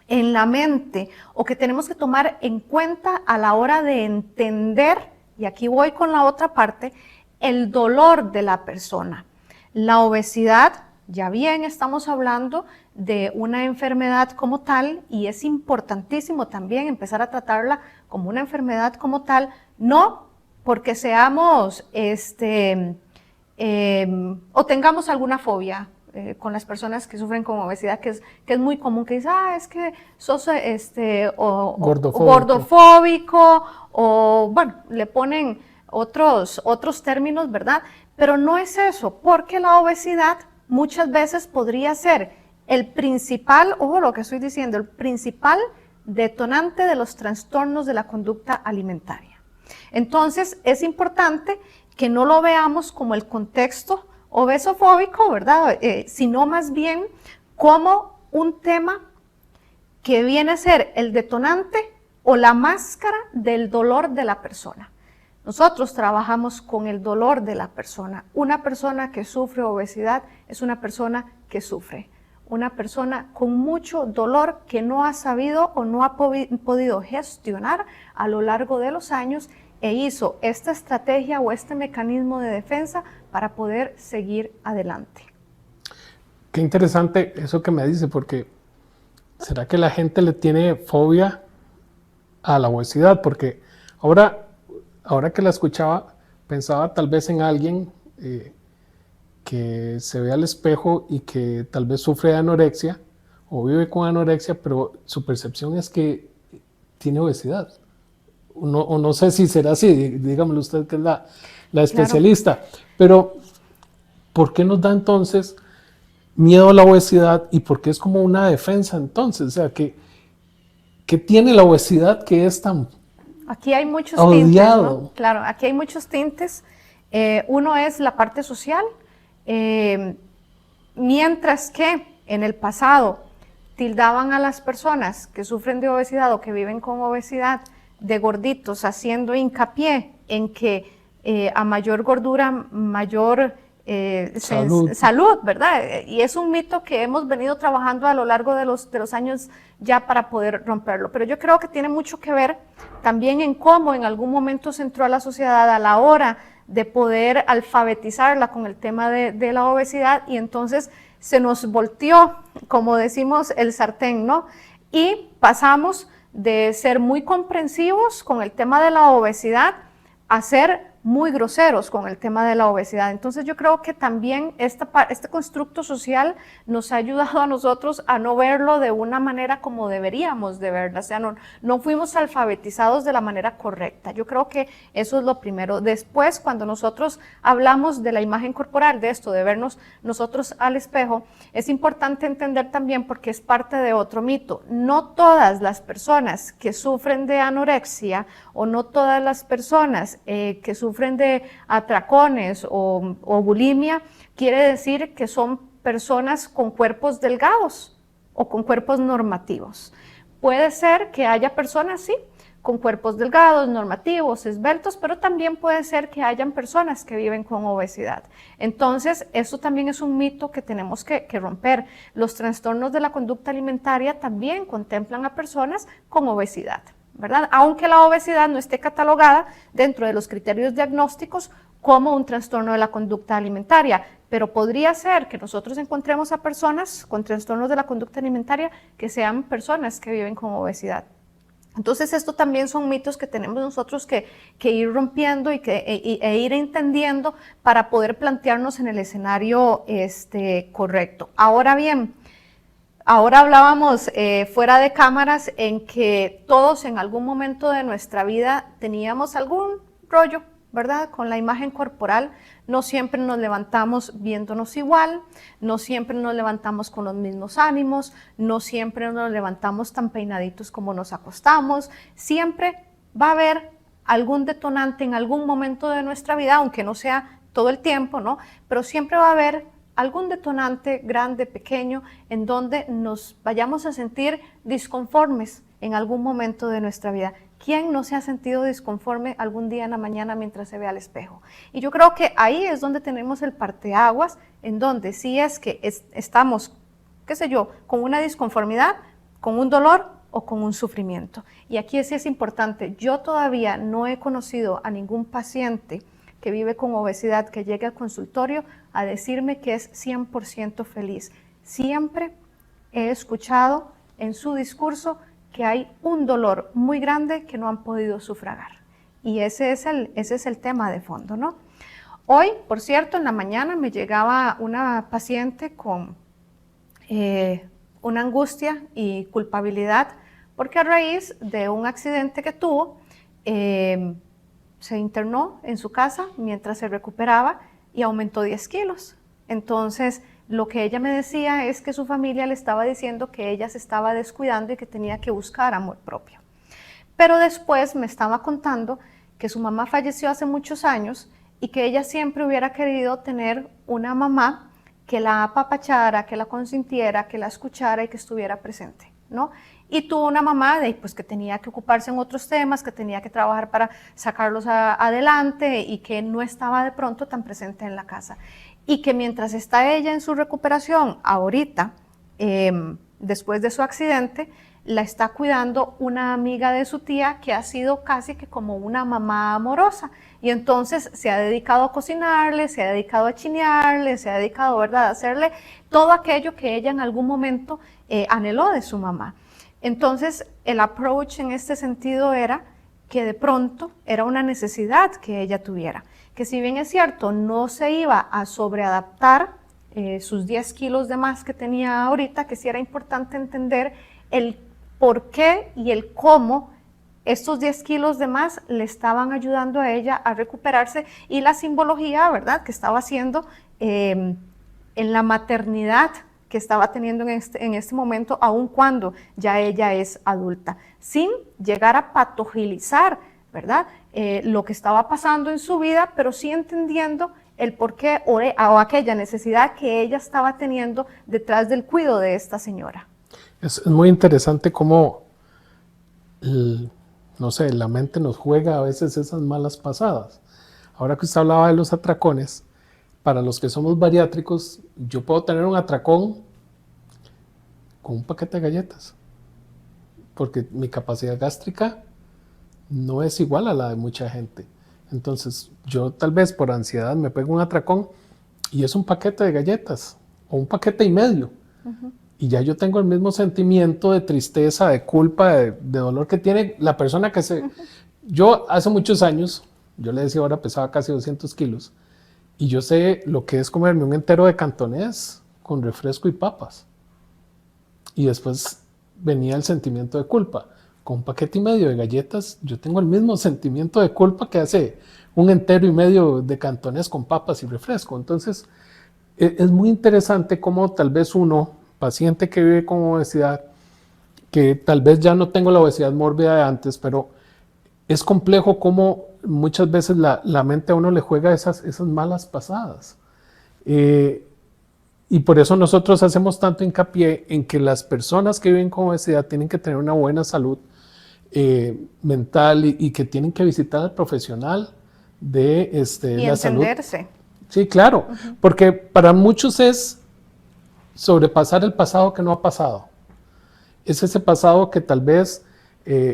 J: en la mente o que tenemos que tomar en cuenta a la hora de entender. Y aquí voy con la otra parte, el dolor de la persona. La obesidad, ya bien estamos hablando de una enfermedad como tal y es importantísimo también empezar a tratarla como una enfermedad como tal, no porque seamos o tengamos alguna fobia con las personas que sufren con obesidad, que es muy común, que dicen, es que sos gordofóbico, o bueno, le ponen otros términos, ¿verdad? Pero no es eso, porque la obesidad muchas veces podría ser el principal, ojo lo que estoy diciendo, el principal detonante de los trastornos de la conducta alimentaria. Entonces, es importante que no lo veamos como el contexto obesofóbico, ¿verdad? Sino más bien como un tema que viene a ser el detonante o la máscara del dolor de la persona. Nosotros trabajamos con el dolor de la persona. Una persona que sufre obesidad es una persona que sufre. Una persona con mucho dolor que no ha sabido o no ha podido gestionar a lo largo de los años e hizo esta estrategia o este mecanismo de defensa para poder seguir adelante.
B: Qué interesante eso que me dice, porque ¿será que la gente le tiene fobia a la obesidad? Porque ahora que la escuchaba, pensaba tal vez en alguien que se ve al espejo y que tal vez sufre de anorexia o vive con anorexia, pero su percepción es que tiene obesidad. O no sé si será así, dígamelo usted que es la especialista. Claro. Pero, ¿por qué nos da entonces miedo a la obesidad y por qué es como una defensa entonces? O sea, ¿qué tiene la obesidad que es tan
J: aquí hay muchos
B: odiado?
J: Tintes, ¿no? Claro, aquí hay muchos tintes. Uno es la parte social, mientras que en el pasado tildaban a las personas que sufren de obesidad o que viven con obesidad de gorditos, haciendo hincapié en que a mayor gordura, mayor salud, ¿verdad? Y es un mito que hemos venido trabajando a lo largo de los años ya para poder romperlo. Pero yo creo que tiene mucho que ver también en cómo en algún momento se entró a la sociedad a la hora de poder alfabetizarla con el tema de la obesidad y entonces se nos volteó, como decimos, el sartén, ¿no? y pasamos de ser muy comprensivos con el tema de la obesidad a ser muy groseros con el tema de la obesidad. Entonces yo creo que también este constructo social nos ha ayudado a nosotros a no verlo de una manera como deberíamos de verlo, o sea, no fuimos alfabetizados de la manera correcta. Yo creo que eso es lo primero. Después, cuando nosotros hablamos de la imagen corporal, de esto, de vernos nosotros al espejo, es importante entender también, porque es parte de otro mito, no todas las personas que sufren de anorexia o no todas las personas que sufren de atracones o bulimia, quiere decir que son personas con cuerpos delgados o con cuerpos normativos. Puede ser que haya personas, sí, con cuerpos delgados, normativos, esbeltos, pero también puede ser que hayan personas que viven con obesidad. Entonces, eso también es un mito que tenemos que romper. Los trastornos de la conducta alimentaria también contemplan a personas con obesidad, ¿verdad? Aunque la obesidad no esté catalogada dentro de los criterios diagnósticos como un trastorno de la conducta alimentaria, pero podría ser que nosotros encontremos a personas con trastornos de la conducta alimentaria que sean personas que viven con obesidad. Entonces, esto también son mitos que tenemos nosotros que ir rompiendo e ir entendiendo para poder plantearnos en el escenario correcto. Ahora bien, ahora hablábamos fuera de cámaras en que todos en algún momento de nuestra vida teníamos algún rollo, ¿verdad? Con la imagen corporal. No siempre nos levantamos viéndonos igual, no siempre nos levantamos con los mismos ánimos, no siempre nos levantamos tan peinaditos como nos acostamos. Siempre va a haber algún detonante en algún momento de nuestra vida, aunque no sea todo el tiempo, ¿no? Pero siempre va a haber algún detonante grande, pequeño, en donde nos vayamos a sentir disconformes en algún momento de nuestra vida. ¿Quién no se ha sentido disconforme algún día en la mañana mientras se ve al espejo? Y yo creo que ahí es donde tenemos el parteaguas, en donde si es que estamos, qué sé yo, con una disconformidad, con un dolor o con un sufrimiento. Y aquí sí es importante, yo todavía no he conocido a ningún paciente que vive con obesidad que llegue al consultorio a decirme que es 100% feliz. Siempre he escuchado en su discurso que hay un dolor muy grande que no han podido sufragar. Y ese es el tema de fondo, ¿no? Hoy, por cierto, en la mañana me llegaba una paciente con una angustia y culpabilidad porque a raíz de un accidente que tuvo, se internó en su casa mientras se recuperaba y aumentó 10 kilos. Entonces, lo que ella me decía es que su familia le estaba diciendo que ella se estaba descuidando y que tenía que buscar amor propio. Pero después me estaba contando que su mamá falleció hace muchos años y que ella siempre hubiera querido tener una mamá que la apapachara, que la consintiera, que la escuchara y que estuviera presente, ¿no? Y tuvo una mamá pues, que tenía que ocuparse en otros temas, que tenía que trabajar para sacarlos adelante y que no estaba de pronto tan presente en la casa. Y que mientras está ella en su recuperación, ahorita, después de su accidente, la está cuidando una amiga de su tía que ha sido casi que como una mamá amorosa. Y entonces se ha dedicado a cocinarle, se ha dedicado a chinearle, se ha dedicado, ¿verdad?, a hacerle todo aquello que ella en algún momento anheló de su mamá. Entonces, el approach en este sentido era que de pronto era una necesidad que ella tuviera. Que si bien es cierto, no se iba a sobreadaptar sus 10 kilos de más que tenía ahorita, que sí era importante entender el por qué y el cómo estos 10 kilos de más le estaban ayudando a ella a recuperarse y la simbología, ¿verdad?, que estaba haciendo en la maternidad que estaba teniendo en este momento, aun cuando ya ella es adulta, sin llegar a patologizar, ¿verdad?, lo que estaba pasando en su vida, pero sí entendiendo el porqué o aquella necesidad que ella estaba teniendo detrás del cuidado de esta señora.
B: Es muy interesante cómo, no sé, la mente nos juega a veces esas malas pasadas. Ahora que usted hablaba de los atracones, para los que somos bariátricos, yo puedo tener un atracón con un paquete de galletas, porque mi capacidad gástrica no es igual a la de mucha gente. Entonces, yo tal vez por ansiedad me pego un atracón y es un paquete de galletas o un paquete y medio. y ya yo tengo el mismo sentimiento de tristeza, de culpa, de dolor que tiene la persona que se... Yo hace muchos años, yo le decía ahora pesaba casi 200 kilos, y yo sé lo que es comerme un entero de cantonés con refresco y papas. Y después venía el sentimiento de culpa. Con un paquete y medio de galletas, yo tengo el mismo sentimiento de culpa que hace un entero y medio de cantonés con papas y refresco. Entonces, es muy interesante cómo tal vez uno, paciente que vive con obesidad, que tal vez ya no tengo la obesidad mórbida de antes, pero es complejo cómo muchas veces la mente a uno le juega esas malas pasadas. Y por eso nosotros hacemos tanto hincapié en que las personas que viven con obesidad tienen que tener una buena salud mental y que tienen que visitar al profesional de la salud.
J: Y entenderse.
B: Sí, claro, porque para muchos es sobrepasar el pasado que no ha pasado. Es ese pasado que tal vez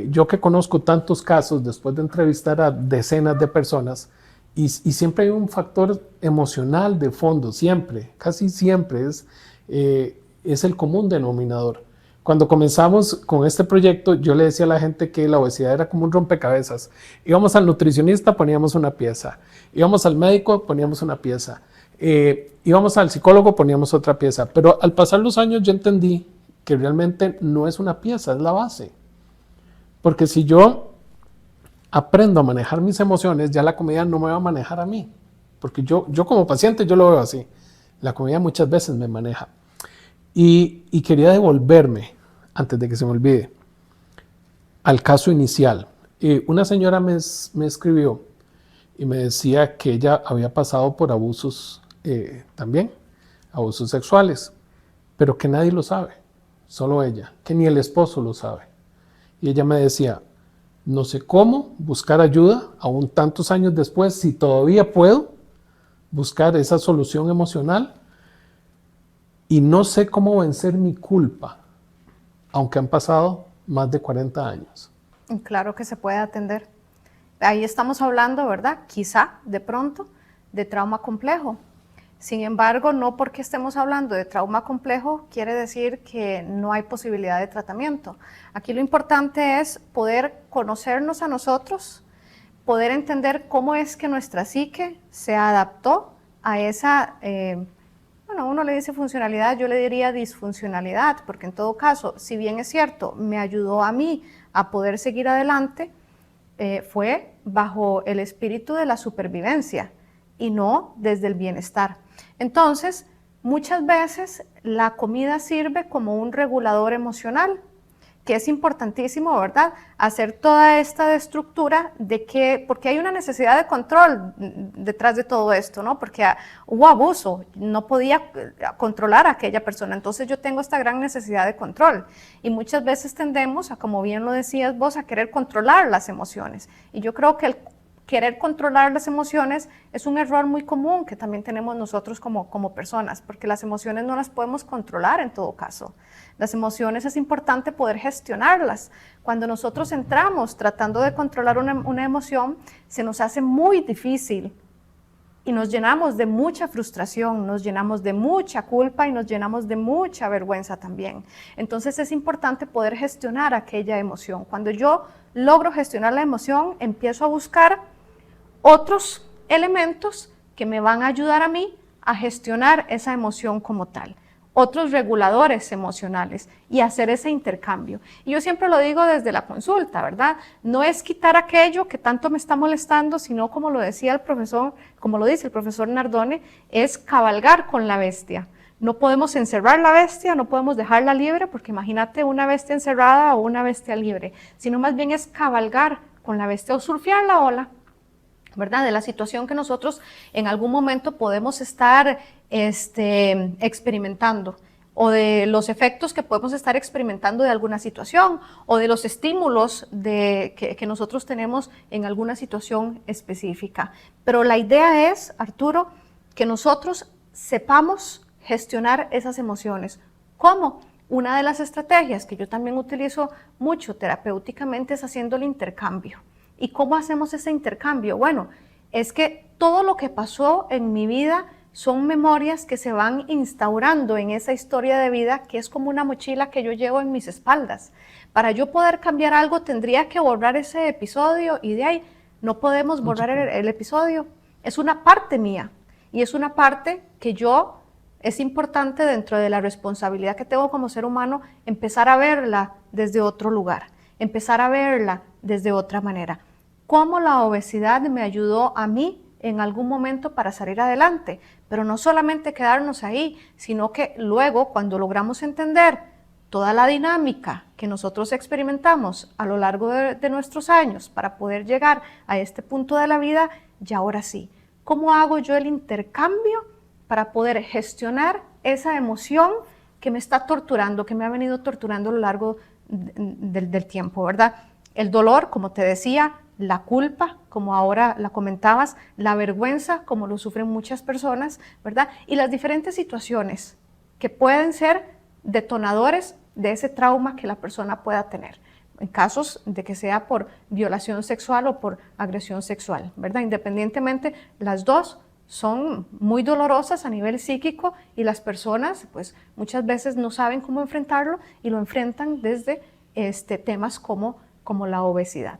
B: yo que conozco tantos casos después de entrevistar a decenas de personas y siempre hay un factor emocional de fondo, siempre, casi siempre es el común denominador. Cuando comenzamos con este proyecto, yo le decía a la gente que la obesidad era como un rompecabezas. Íbamos al nutricionista, poníamos una pieza. Íbamos al médico, poníamos una pieza. Íbamos al psicólogo, poníamos otra pieza. Pero al pasar los años yo entendí que realmente no es una pieza, es la base. Porque si yo aprendo a manejar mis emociones, ya la comida no me va a manejar a mí. Porque yo como paciente yo lo veo así. La comida muchas veces me maneja. Y quería devolverme, antes de que se me olvide, al caso inicial. Una señora me escribió y me decía que ella había pasado por abusos también, abusos sexuales, pero que nadie lo sabe, solo ella, que ni el esposo lo sabe. Y ella me decía, no sé cómo buscar ayuda, aún tantos años después, si todavía puedo buscar esa solución emocional, y no sé cómo vencer mi culpa, aunque han pasado más de 40 años.
J: Claro que se puede atender. Ahí estamos hablando, ¿verdad? Quizá, de pronto, de trauma complejo. Sin embargo, no porque estemos hablando de trauma complejo quiere decir que no hay posibilidad de tratamiento. Aquí lo importante es poder conocernos a nosotros, poder entender cómo es que nuestra psique se adaptó a esa... bueno, uno le dice funcionalidad, yo le diría disfuncionalidad, porque en todo caso, si bien es cierto, me ayudó a mí a poder seguir adelante, fue bajo el espíritu de la supervivencia y no desde el bienestar. Entonces, muchas veces la comida sirve como un regulador emocional, que es importantísimo, ¿verdad? Hacer toda esta estructura porque hay una necesidad de control detrás de todo esto, ¿no? Porque hubo abuso, no podía controlar a aquella persona, entonces yo tengo esta gran necesidad de control y muchas veces tendemos a, como bien lo decías vos, a querer controlar las emociones y yo creo que el querer controlar las emociones es un error muy común que también tenemos nosotros como personas, porque las emociones no las podemos controlar en todo caso. Las emociones es importante poder gestionarlas. Cuando nosotros entramos tratando de controlar una emoción, se nos hace muy difícil y nos llenamos de mucha frustración, nos llenamos de mucha culpa y nos llenamos de mucha vergüenza también. Entonces es importante poder gestionar aquella emoción. Cuando yo logro gestionar la emoción, empiezo a buscar otros elementos que me van a ayudar a mí a gestionar esa emoción como tal, otros reguladores emocionales y hacer ese intercambio. Y yo siempre lo digo desde la consulta, ¿verdad? No es quitar aquello que tanto me está molestando, sino como lo decía el profesor, como lo dice el profesor Nardone, es cabalgar con la bestia. No podemos encerrar la bestia, no podemos dejarla libre, porque imagínate una bestia encerrada o una bestia libre, sino más bien es cabalgar con la bestia o surfear la ola, ¿verdad? De la situación que nosotros en algún momento podemos estar experimentando o de los efectos que podemos estar experimentando de alguna situación o de los estímulos que nosotros tenemos en alguna situación específica. Pero la idea es, Arturo, que nosotros sepamos gestionar esas emociones. ¿Cómo? Una de las estrategias que yo también utilizo mucho terapéuticamente es haciendo el intercambio. ¿Y cómo hacemos ese intercambio? Bueno, es que todo lo que pasó en mi vida son memorias que se van instaurando en esa historia de vida, que es como una mochila que yo llevo en mis espaldas. Para yo poder cambiar algo tendría que borrar ese episodio, y de ahí no podemos borrar el episodio. Es una parte mía y es una parte que es importante dentro de la responsabilidad que tengo como ser humano, empezar a verla desde otro lugar, empezar a verla desde otra manera. ¿Cómo la obesidad me ayudó a mí en algún momento para salir adelante? Pero no solamente quedarnos ahí, sino que luego, cuando logramos entender toda la dinámica que nosotros experimentamos a lo largo de nuestros años para poder llegar a este punto de la vida, y ahora sí, ¿cómo hago yo el intercambio para poder gestionar esa emoción que me está torturando, que me ha venido torturando a lo largo del tiempo, ¿verdad? El dolor, como te decía, la culpa, como ahora la comentabas, la vergüenza, como lo sufren muchas personas, ¿verdad? Y las diferentes situaciones que pueden ser detonadores de ese trauma que la persona pueda tener, en casos de que sea por violación sexual o por agresión sexual, ¿verdad? Independientemente, las dos son muy dolorosas a nivel psíquico, y las personas pues muchas veces no saben cómo enfrentarlo y lo enfrentan desde temas como la obesidad.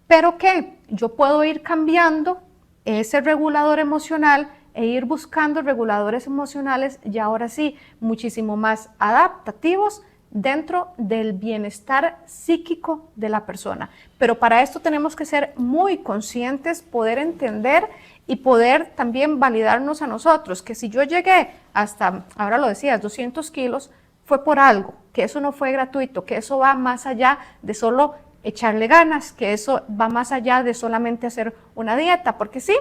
J: Pero que yo puedo ir cambiando ese regulador emocional e ir buscando reguladores emocionales, y ahora sí, muchísimo más adaptativos dentro del bienestar psíquico de la persona. Pero para esto tenemos que ser muy conscientes, poder entender y poder también validarnos a nosotros, que si yo llegué hasta, ahora lo decías, 200 kilos, fue por algo, que eso no fue gratuito, que eso va más allá de solo echarle ganas, que eso va más allá de solamente hacer una dieta, porque sí,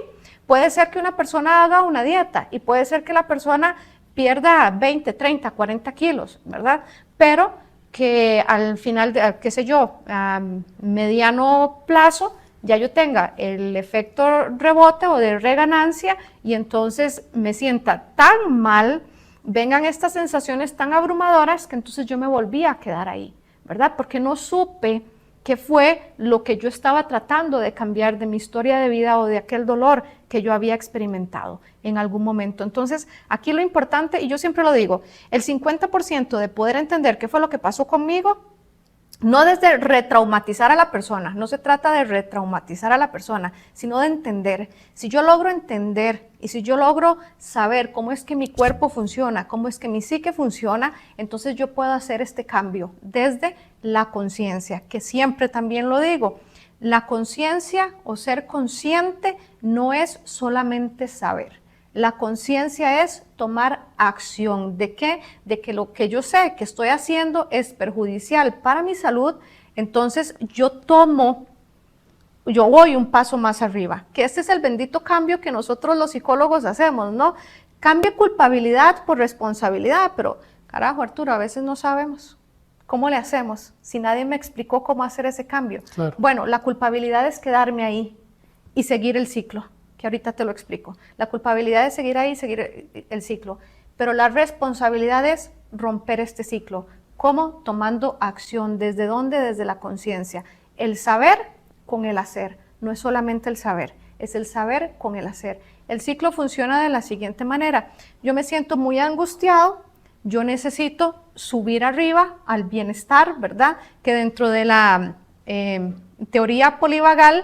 J: puede ser que una persona haga una dieta y puede ser que la persona pierda 20, 30, 40 kilos, ¿verdad? Pero que al final, qué sé yo, a mediano plazo, ya yo tenga el efecto rebote o de reganancia, y entonces me sienta tan mal, vengan estas sensaciones tan abrumadoras, que entonces yo me volví a quedar ahí, ¿verdad? Porque no supe qué fue lo que yo estaba tratando de cambiar de mi historia de vida o de aquel dolor que yo había experimentado en algún momento. Entonces, aquí lo importante, y yo siempre lo digo, el 50% de poder entender qué fue lo que pasó conmigo, no desde retraumatizar a la persona, no se trata de retraumatizar a la persona, sino de entender. Si yo logro entender y si yo logro saber cómo es que mi cuerpo funciona, cómo es que mi psique funciona, entonces yo puedo hacer este cambio desde la conciencia, que siempre también lo digo. La conciencia o ser consciente no es solamente saber. La conciencia es tomar acción. ¿De qué? De que lo que yo sé que estoy haciendo es perjudicial para mi salud, entonces yo voy un paso más arriba. Que este es el bendito cambio que nosotros los psicólogos hacemos, ¿no? Cambia culpabilidad por responsabilidad, pero carajo, Arturo, a veces no sabemos. ¿Cómo le hacemos? Si nadie me explicó cómo hacer ese cambio. Claro. Bueno, la culpabilidad es quedarme ahí y seguir el ciclo, que ahorita te lo explico. La culpabilidad es seguir ahí y seguir el ciclo, pero la responsabilidad es romper este ciclo. ¿Cómo? Tomando acción. ¿Desde dónde? Desde la conciencia. El saber con el hacer. No es solamente el saber, es el saber con el hacer. El ciclo funciona de la siguiente manera. Yo me siento muy angustiado, yo necesito subir arriba al bienestar, ¿verdad? Que dentro de la teoría polivagal,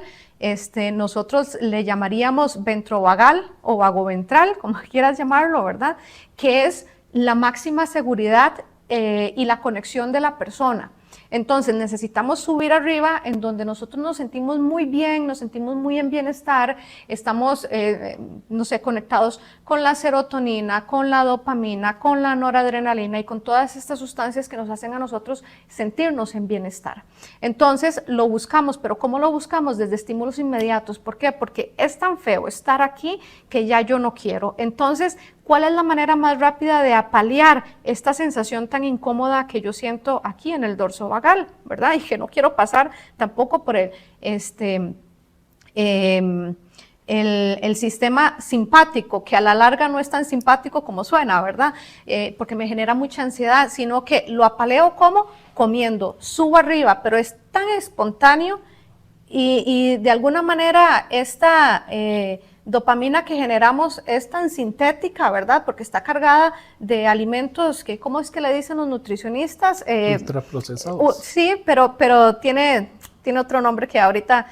J: nosotros le llamaríamos ventrovagal o vagoventral, como quieras llamarlo, ¿verdad? Que es la máxima seguridad y la conexión de la persona. Entonces necesitamos subir arriba, en donde nosotros nos sentimos muy bien, nos sentimos muy en bienestar, estamos, no sé, conectados con la serotonina, con la dopamina, con la noradrenalina y con todas estas sustancias que nos hacen a nosotros sentirnos en bienestar. Entonces lo buscamos, pero ¿cómo lo buscamos? Desde estímulos inmediatos. ¿Por qué? Porque es tan feo estar aquí que ya yo no quiero. Entonces, ¿cuál es la manera más rápida de apalear esta sensación tan incómoda que yo siento aquí en el dorso vagal, ¿verdad? Y que no quiero pasar tampoco por el sistema simpático, que a la larga no es tan simpático como suena, ¿verdad? Porque me genera mucha ansiedad, sino que lo apaleo como comiendo, subo arriba, pero es tan espontáneo y de alguna manera esta dopamina que generamos es tan sintética, ¿verdad? Porque está cargada de alimentos que, ¿cómo es que le dicen los nutricionistas?
B: Ultraprocesados.
J: Sí, pero tiene otro nombre que ahorita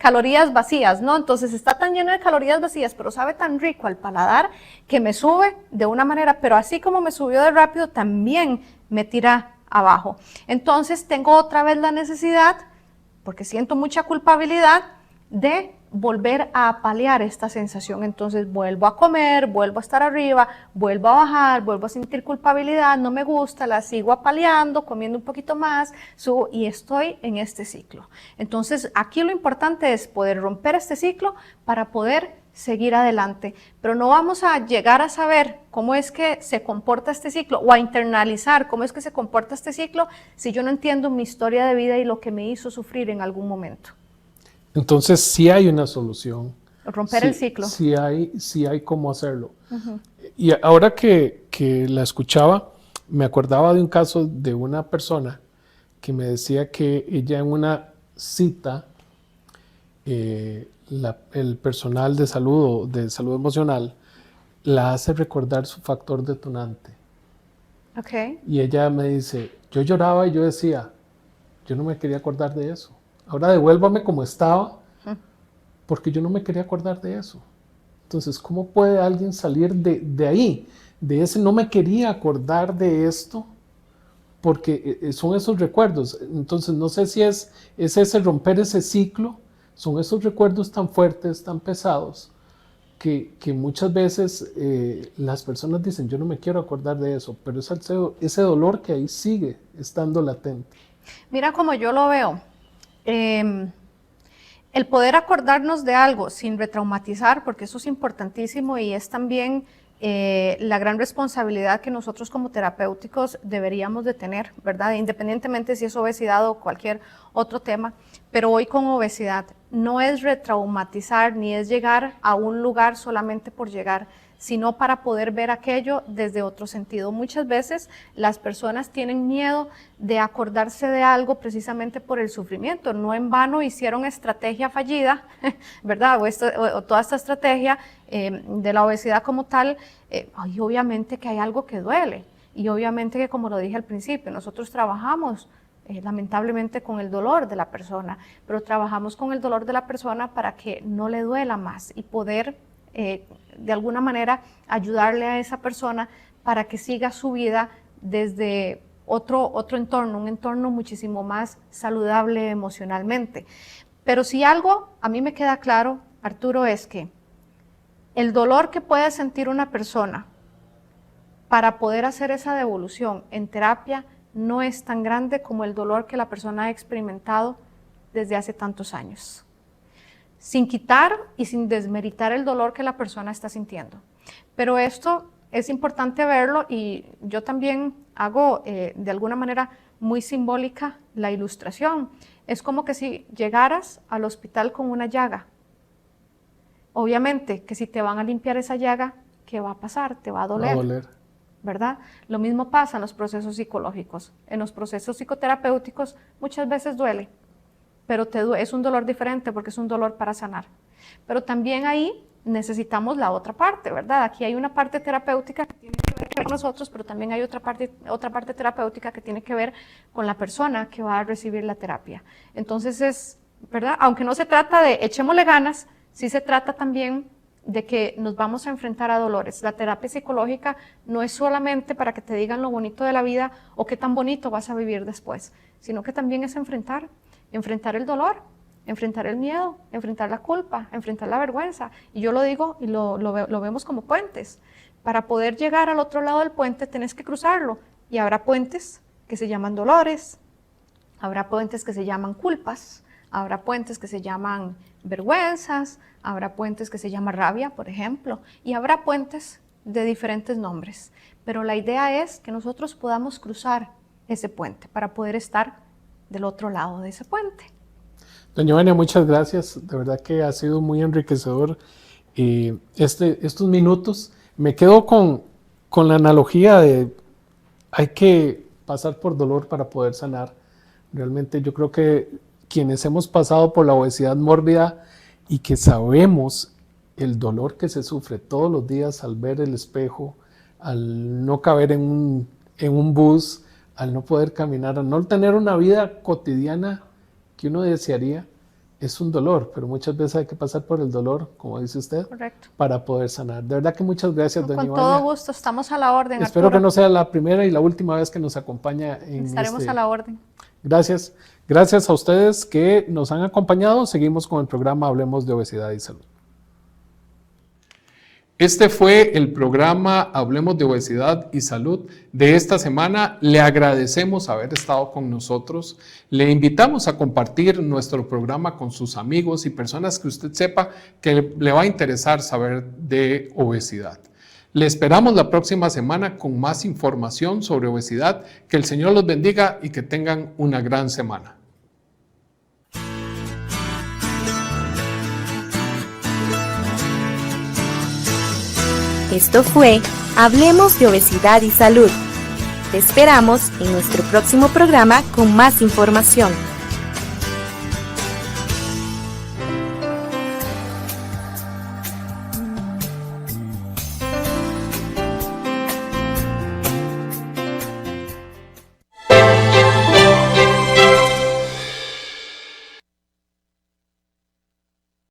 J: calorías vacías, ¿no? Entonces está tan lleno de calorías vacías, pero sabe tan rico al paladar que me sube de una manera, pero así como me subió de rápido, también me tira abajo. Entonces tengo otra vez la necesidad, porque siento mucha culpabilidad, de volver a paliar esta sensación. Entonces vuelvo a comer, vuelvo a estar arriba, vuelvo a bajar, vuelvo a sentir culpabilidad, no me gusta, la sigo apaleando, comiendo un poquito más, subo y estoy en este ciclo. Entonces aquí lo importante es poder romper este ciclo para poder seguir adelante, pero no vamos a llegar a saber cómo es que se comporta este ciclo o a internalizar cómo es que se comporta este ciclo si yo no entiendo mi historia de vida y lo que me hizo sufrir en algún momento.
B: Entonces sí hay una solución.
J: Romper el ciclo.
B: Sí hay cómo hacerlo. Y ahora que la escuchaba, me acordaba de un caso de una persona que me decía que ella en una cita, el personal de salud o de salud emocional la hace recordar su factor detonante.
J: Okay.
B: Y ella me dice, yo lloraba y yo decía, yo no me quería acordar de eso. Ahora devuélvame como estaba, porque yo no me quería acordar de eso. Entonces, ¿cómo puede alguien salir de ahí? De ese no me quería acordar de esto, porque son esos recuerdos. Entonces, no sé si es ese romper ese ciclo, son esos recuerdos tan fuertes, tan pesados, que muchas veces las personas dicen, yo no me quiero acordar de eso, pero es ese dolor que ahí sigue estando latente.
J: Mira cómo yo lo veo. El poder acordarnos de algo sin retraumatizar, porque eso es importantísimo y es también la gran responsabilidad que nosotros como terapéuticos deberíamos de tener, ¿verdad? Independientemente si es obesidad o cualquier otro tema, pero hoy con obesidad no es retraumatizar ni es llegar a un lugar solamente por llegar, sino para poder ver aquello desde otro sentido. Muchas veces las personas tienen miedo de acordarse de algo precisamente por el sufrimiento. No en vano hicieron estrategia fallida, ¿verdad? O toda esta estrategia de la obesidad como tal, y obviamente que hay algo que duele. Y obviamente que, como lo dije al principio, nosotros trabajamos lamentablemente con el dolor de la persona, pero trabajamos con el dolor de la persona para que no le duela más y poder de alguna manera ayudarle a esa persona para que siga su vida desde otro entorno, un entorno muchísimo más saludable emocionalmente. Pero si algo a mí me queda claro, Arturo, es que el dolor que puede sentir una persona para poder hacer esa devolución en terapia no es tan grande como el dolor que la persona ha experimentado desde hace tantos años, sin quitar y sin desmeritar el dolor que la persona está sintiendo. Pero esto es importante verlo y yo también hago de alguna manera muy simbólica la ilustración. Es como que si llegaras al hospital con una llaga. Obviamente que si te van a limpiar esa llaga, ¿qué va a pasar? Te va a doler. Va a doler. ¿Verdad? Lo mismo pasa en los procesos psicológicos. En los procesos psicoterapéuticos muchas veces duele, pero es un dolor diferente porque es un dolor para sanar. Pero también ahí necesitamos la otra parte, ¿verdad? Aquí hay una parte terapéutica que tiene que ver con nosotros, pero también hay otra parte terapéutica que tiene que ver con la persona que va a recibir la terapia. Entonces ¿verdad? Aunque no se trata de echémosle ganas, sí se trata también de que nos vamos a enfrentar a dolores. La terapia psicológica no es solamente para que te digan lo bonito de la vida o qué tan bonito vas a vivir después, sino que también es enfrentar el dolor, enfrentar el miedo, enfrentar la culpa, enfrentar la vergüenza. Y yo lo digo y lo vemos como puentes. Para poder llegar al otro lado del puente tenés que cruzarlo y habrá puentes que se llaman dolores, habrá puentes que se llaman culpas, habrá puentes que se llaman vergüenzas, habrá puentes que se llaman rabia, por ejemplo, y habrá puentes de diferentes nombres. Pero la idea es que nosotros podamos cruzar ese puente para poder estar del otro lado de ese puente.
B: Doña Vania, muchas gracias. De verdad que ha sido muy enriquecedor estos minutos. Me quedo con la analogía de hay que pasar por dolor para poder sanar. Realmente yo creo que quienes hemos pasado por la obesidad mórbida y que sabemos el dolor que se sufre todos los días al ver el espejo, al no caber en un bus, al no poder caminar, al no tener una vida cotidiana que uno desearía, es un dolor, pero muchas veces hay que pasar por el dolor, como dice usted,
J: Correcto.
B: para poder sanar. De verdad que muchas gracias, doña
J: Con
B: Ivania.
J: todo gusto, estamos a la orden.
B: Espero
J: Arturo.
B: que no sea la primera y la última vez que nos acompaña en
J: Estaremos a la orden.
B: Gracias. Gracias a ustedes que nos han acompañado. Seguimos con el programa Hablemos de Obesidad y Salud. Este fue el programa Hablemos de Obesidad y Salud de esta semana. Le agradecemos haber estado con nosotros. Le invitamos a compartir nuestro programa con sus amigos y personas que usted sepa que le va a interesar saber de obesidad. Le esperamos la próxima semana con más información sobre obesidad. Que el Señor los bendiga y que tengan una gran semana.
A: Esto fue Hablemos de Obesidad y Salud. Te esperamos en nuestro próximo programa con más información.